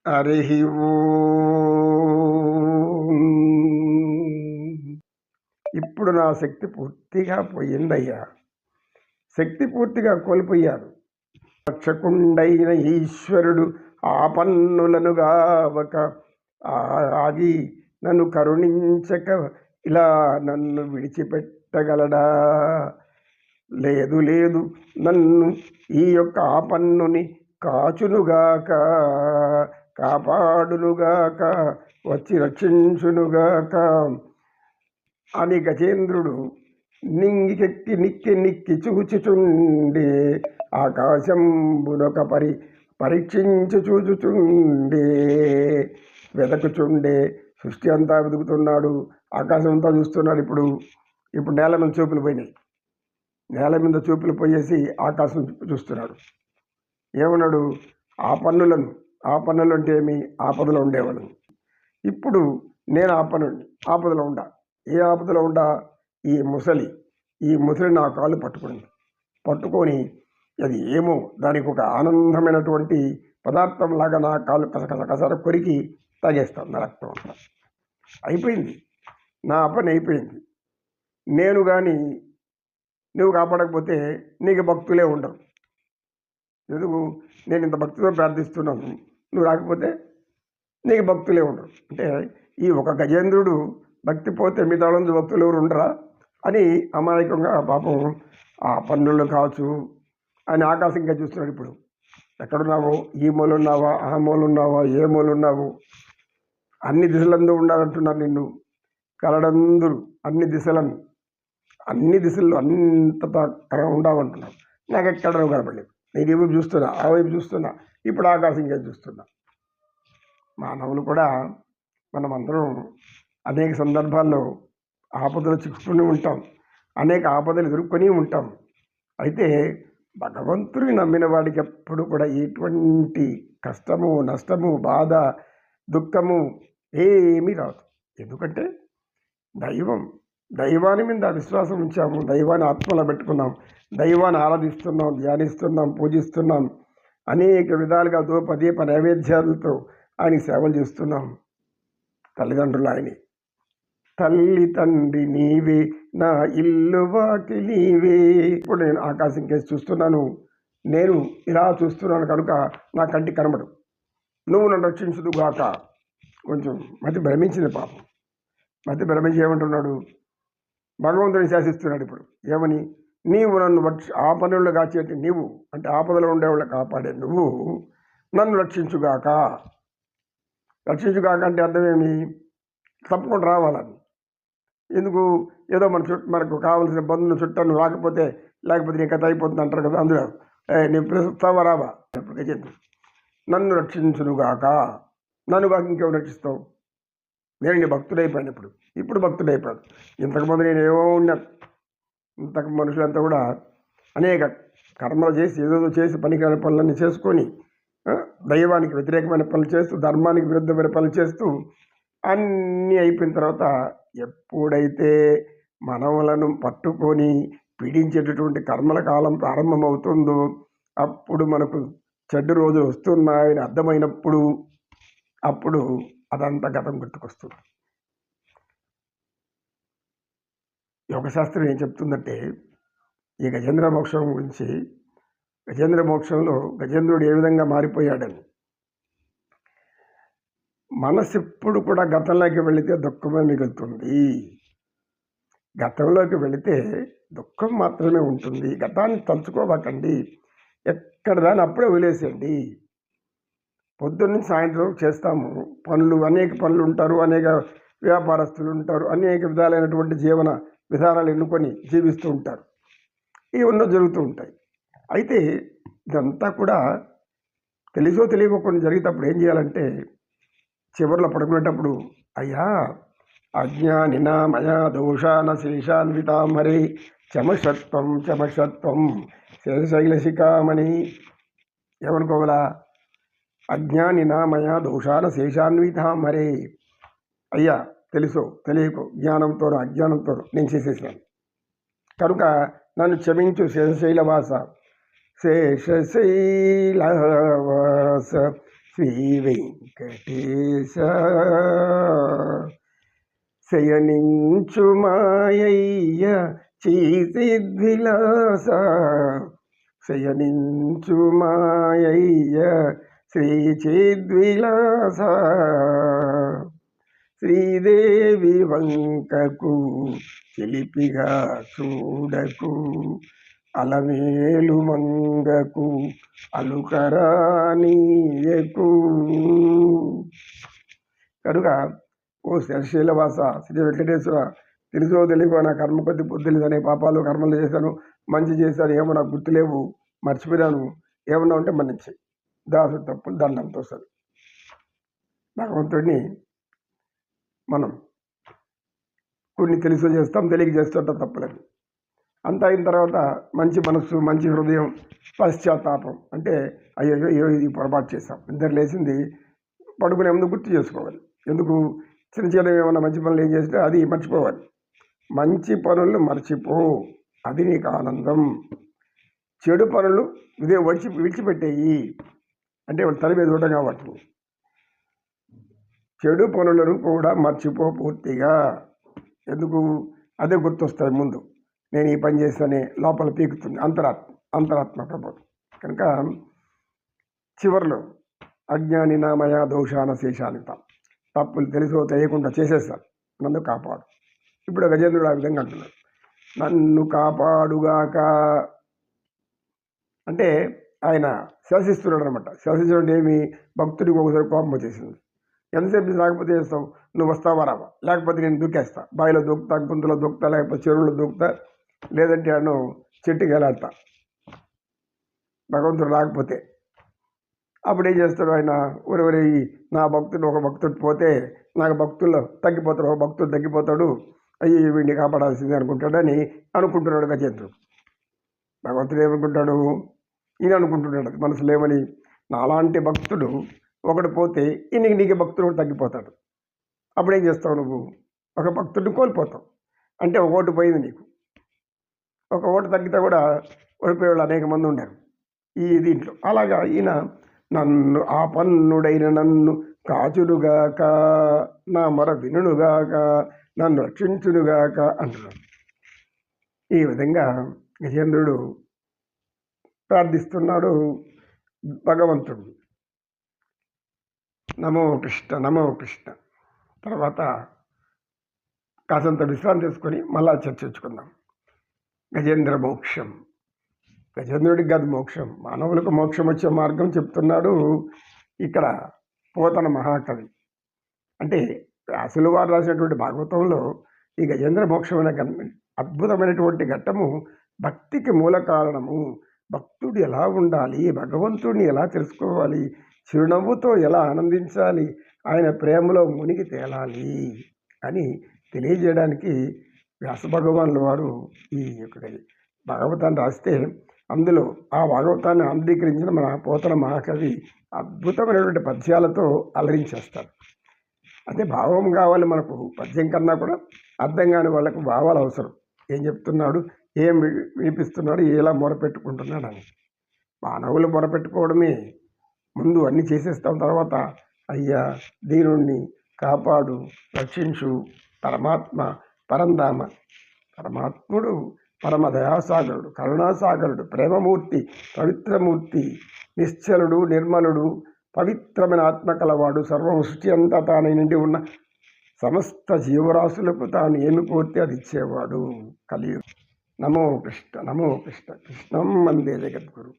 హరి ఓం. ఇప్పుడు నా శక్తి పూర్తిగా పోయిందయ్యా. శక్తి పూర్తిగా కోల్పోయాను. రక్షకుండైన ఈశ్వరుడు ఆపన్నులను గావక ఆగి నన్ను కరుణించక ఇలా నన్ను విడిచిపెట్టగలడా? లేదు లేదు, నన్ను ఈ యొక్క ఆపన్నుని కాచునుగాక, కాపాడునుగాక, వచ్చి రక్షించునుగాక అని గజేంద్రుడు నింగికెక్కి నిక్కి చూచుచుండే, ఆకాశంబునొక పరీక్షించి చూచుచుండే, వెతకుచుండే. సృష్టి అంతా వెతుకుతున్నాడు, ఆకాశం అంతా చూస్తున్నాడు. ఇప్పుడు నేల మీద చూపులు పోయినాయి. నేల మీద చూపులు పోయేసి ఆకాశం చూస్తున్నాడు. ఏమన్నాడు? ఆ పన్నులు అంటే ఏమి? ఆపదలో ఉండేవాడు. ఇప్పుడు నేను ఆపదలో ఉండా. ఏ ఆపదలో ఉండా? ఈ ముసలి నా కాళ్ళు పట్టుకొని అది ఏమో దానికి ఒక ఆనందమైనటువంటి పదార్థం లాగా నా కాళ్ళు కసర కొరికి తాగేస్తాను. నా రక్తం అంతా అయిపోయింది. నా పని అయిపోయింది. నేను కానీ నువ్వు కాపాడకపోతే నీకు భక్తులే ఉండరు. ఎందుకు? నేను ఇంత భక్తితో ప్రార్థిస్తున్నాను, నువ్వు రాకపోతే నీకు భక్తులే ఉండరు. అంటే ఈ ఒక గజేంద్రుడు భక్తి పోతే మిగతా వాళ్ళందరూ భక్తులు ఎవరు ఉండరా అని అమాయకంగా పాపం ఆ పన్నులు కావచ్చు అని ఆకాశంగా చూస్తున్నాడు. ఇప్పుడు ఎక్కడున్నావో, ఈ మూలున్నావా, ఆ మూలున్నావా, ఏ మూలున్నావు, అన్ని దిశలందు ఉండాలంటున్నారు నిన్ను. కలడందురు అన్ని దిశల్లో అంతటా ఉండవంటున్నావు. నాకు ఎక్కడ కనపడలేదు. నేను ఈ వైపు చూస్తున్నా, ఆ వైపు చూస్తున్నా, ఇప్పుడు ఆకాశంగా చూస్తున్నా. మానవులు కూడా మనమందరం అనేక సందర్భాల్లో ఆపదలు చిక్కుకుని ఉంటాం, అనేక ఆపదలు ఎదుర్కొని ఉంటాం. అయితే భగవంతుడిని నమ్మిన వాడికి ఎప్పుడు కూడా ఎటువంటి కష్టము, నష్టము, బాధ, దుఃఖము ఏమీ రాదు. ఎందుకంటే దైవాన్ని మీద విశ్వాసం ఉంచాము, దైవాన్ని ఆత్మలో పెట్టుకున్నాం, దైవాన్ని ఆరాధిస్తున్నాం, ధ్యానిస్తున్నాం, పూజిస్తున్నాం, అనేక విధాలుగా దూపదీప నైవేద్యాలతో ఆయన సేవలు చేస్తున్నాం. తల్లిదండ్రులు ఆయనే. తల్లి తండ్రి నీవే, నా ఇల్లు వాకి నీవే. ఇప్పుడు నేను ఆకాశం కేసి చూస్తున్నాను. నేను ఇలా చూస్తున్నాను కనుక నా కంటికి కనబడు. నువ్వు నన్ను రక్షించుదుగాక. కొంచెం మతి భ్రమించింది పాపం. మతి భ్రమించి ఏమంటున్నాడు? భగవంతుని శాసిస్తున్నాడు ఇప్పుడు. ఏమని? నీవు నన్ను ఆ పనుల్లో కాచేటి నీవు, అంటే ఆపదలో ఉండేవాళ్ళు కాపాడే నువ్వు నన్ను రక్షించుగాక. అంటే అర్థమేమి? తప్పకుండా రావాలని. ఎందుకు? ఏదో మనకు కావాల్సిన బంధువుల చుట్టూ నువ్వు రాకపోతే, లేకపోతే నీ కథ అయిపోతుంది అంటారు కదా. అందులో నీ పిలుస్తావా? రావా? నన్ను రక్షించునుగాక. నన్ను కాక ఇంకెవరు రక్షిస్తావు? నేను నీ భక్తుడైపోయాను. ఇప్పుడు భక్తుడైపోయాను. ఇంతకుముందు నేను ఏమో ఉన్నాను. ఇంతకు మనుషులంతా కూడా అనేక కర్మలు చేసి, ఏదో చేసి పనికిరాని పనులన్నీ చేసుకొని, దైవానికి వ్యతిరేకమైన పనులు చేస్తూ, ధర్మానికి విరుద్ధమైన పనులు చేస్తూ అన్నీ అయిపోయిన తర్వాత ఎప్పుడైతే మనవలను పట్టుకొని పీడించేటటువంటి కర్మల కాలం ప్రారంభమవుతుందో అప్పుడు మనకు చెడ్డ రోజులు వస్తున్నాయని అర్థమైనప్పుడు అప్పుడు అదంతా గతం గుర్తుకొస్తుంది. యోగశాస్త్రం ఏం చెప్తుందంటే, ఈ గజేంద్ర మోక్షం గురించి, గజేంద్ర మోక్షంలో గజేంద్రుడు ఏ విధంగా మారిపోయాడని. మనసు ఎప్పుడు కూడా గతంలోకి వెళితే దుఃఖమే మిగులుతుంది. గతంలోకి వెళితే దుఃఖం మాత్రమే ఉంటుంది. గతాన్ని తలుచుకోబాకండి. ఎక్కడ దాన్ని అప్పుడే వదిలేసేయండి. పొద్దున్న సాయంత్రం చేస్తాము పనులు, అనేక పనులు ఉంటారు, అనేక వ్యాపారస్తులు ఉంటారు, అనేక విధాలైనటువంటి జీవన విధానాలు ఎన్నుకొని జీవిస్తూ ఉంటారు. ఇవన్నీ జరుగుతూ ఉంటాయి. అయితే ఇదంతా కూడా తెలిసో తెలియకుండా జరిగేటప్పుడు ఏం చేయాలంటే, చివరిలో పడుకునేటప్పుడు, అయ్యా అజ్ఞానినా మయా దోషాన శేషాన్వితాం హరే చమషత్వం శేషశైలశిఖామణి. ఏమనుకోవాలా? అజ్ఞానినా మయా దోషాన శేషాన్వితాం హరే. అయ్యా తెలుసో తెలియకో, జ్ఞానంతోనో అజ్ఞానంతోనో నేను చేసేసాను కనుక నన్ను క్షమించు శేషశైలవాస. శేషశైలవాస శ్రీ వెంకటేశ శయనించు మాయయ్య చీసిద్విలాస శయనించు మాయయ్య శ్రీ చిద్విలాస శ్రీదేవి వంకకు చిలిపిగా చూడకు అలమేలు మంగకు అలుకరానీయకు. కనుక ఓ శశీలవాస శ్రీ వెంకటేశ్వర, తెలుసో తెలియకో నా కర్మ కొద్ది బుద్ధులు అనే పాపాలు కర్మలు చేశాను, మంచి చేశాను, ఏమో నాకు గుర్తులేవు, మర్చిపోయాను, ఏమన్నా ఉంటే మన్నించి దాసు తప్పులు దండంతో వస్తుంది. భగవంతుడిని మనం కొన్ని తెలుసు చేస్తాం, తెలియక చేస్తుంటాం తప్పులని. అంతా అయిన తర్వాత మంచి మనస్సు, మంచి హృదయం, పశ్చాత్తాపం అంటే అయ్యో ఇది పొరపాటు చేస్తాం, నిద్ర లేచింది పడుకునే ముందు గుర్తు చేసుకోవాలి. ఎందుకు చిన్న చిన్న ఏమన్నా మంచి పనులు ఏం చేస్తే అది మర్చిపోవాలి. మంచి పనులు మర్చిపో, అది నీకు ఆనందం. చెడు పనులు ఇదే విడిచిపెట్టేయి అంటే వాళ్ళు తల మీద చూడటం కాబట్టి చెడు పనులను కూడా మర్చిపో పూర్తిగా. ఎందుకు అదే గుర్తొస్తాయి ముందు, నేను ఈ పని చేస్తానే లోపల పీకుతుంది అంతరాత్మ ప్రబోధం. కనుక చివరిలో అజ్ఞాని నామయ దోషాన శేషానిత, తప్పులు తెలుసో తెలియకుండా చేసేస్తారు, నన్ను కాపాడు. ఇప్పుడు గజేంద్రుడు ఆ విధంగా అంటున్నాడు, నన్ను కాపాడుగాక అంటే ఆయన శాసిస్తున్నాడు అనమాట. శాసించడం ఏమి, భక్తుడికి ఒకసారి కోపం వచ్చేసింది, ఎంతసేపు రాకపోతే చేస్తావు, నువ్వు వస్తావా రావా, లేకపోతే నేను దూకేస్తా, బావిలో దూకుతా, గుంతలో దూకుతా, లేకపోతే చెరువులో దూకుతా, లేదంటే అను చెట్టుకి వెళ్ళాడతా భగవంతుడు రాకపోతే. అప్పుడు ఏం చేస్తాడు ఆయన, ఒరే నా భక్తుడు ఒక భక్తుడు పోతే నాకు భక్తుల్లో తగ్గిపోతాడు, ఒక భక్తుడు తగ్గిపోతాడు, అయ్యి వీడిని కాపాడాల్సిందే అనుకుంటాడని అనుకుంటున్నాడు గజేంద్రుడు. భగవంతుడు ఏమనుకుంటాడు, ఈయన అనుకుంటున్నాడు మనసులో ఏమని, నాలాంటి భక్తుడు ఒకడు పోతే నీకు భక్తుడు తగ్గిపోతాడు. అప్పుడు ఏం చేస్తావు, నువ్వు ఒక భక్తుడిని కోల్పోతావు, అంటే ఒక ఓటు పోయింది నీకు. ఒక ఓటు తగ్గితే కూడా ఓడిపోయేవాళ్ళు అనేక మంది ఉన్నారు ఈ దీంట్లో. అలాగా ఈయన నన్ను ఆపన్నుడైన నన్ను కాచుడుగాక, నా మొర వినుగాక, నన్ను రక్షించునుగాక అంటున్నాడు. ఈ విధంగా గజేంద్రుడు ప్రార్థిస్తున్నాడు భగవంతుడు. నమో కృష్ణ నమో కృష్ణ. తర్వాత కాసంత విశ్రాంతి తీసుకొని మళ్ళా చర్చించుకుందాం. గజేంద్ర మోక్షం, గజేంద్రుడికి కాదు మోక్షం, మానవులకు మోక్షం వచ్చే మార్గం చెప్తున్నాడు ఇక్కడ పోతన మహాకవి. అంటే వ్యాసుల వారు రాసినటువంటి భాగవతంలో ఈ గజేంద్ర మోక్షం అనే అద్భుతమైనటువంటి ఘట్టము భక్తికి మూల కారణము. భక్తుడు ఎలా ఉండాలి, భగవంతుడిని ఎలా తెలుసుకోవాలి, చిరునవ్వుతో ఎలా ఆనందించాలి, ఆయన ప్రేమలో మునిగి తేలాలి అని తెలియజేయడానికి వ్యాస భగవానుల వారు ఈ యొక్క భాగవతాన్ని రాస్తే అందులో ఆ భాగవతాన్ని ఆంధ్రీకరించిన మన పోతన మహాకవి అద్భుతమైనటువంటి పద్యాలతో అలరించేస్తారు. అదే భావం కావాలి మనకు, పద్యం కన్నా కూడా అర్థం కాని వాళ్ళకు భావాలు అవసరం. ఏం చెప్తున్నాడు, ఏం వినిపిస్తున్నాడు, ఎలా మొరపెట్టుకుంటున్నాడు అని. మానవులు మొరపెట్టుకోవడమే ముందు అన్నీ చేసేస్తాం, తర్వాత అయ్యా దీనుణ్ణి కాపాడు, రక్షించు, పరమాత్మ పరంధామ, పరమాత్ముడు పరమ దయాసాగరుడు, కరుణాసాగరుడు, ప్రేమమూర్తి, పవిత్రమూర్తి, నిశ్చలుడు, నిర్మలుడు, పవిత్రమైన ఆత్మ కలవాడు, సర్వం సృష్టి అంతా తాను నిండి ఉన్న సమస్త జీవరాశులకు తాను ఏమి కోరితే అది ఇచ్చేవాడు కలియుగం. నమో కృష్ణ నమో కృష్ణ. కృష్ణం వందే జగద్గురు.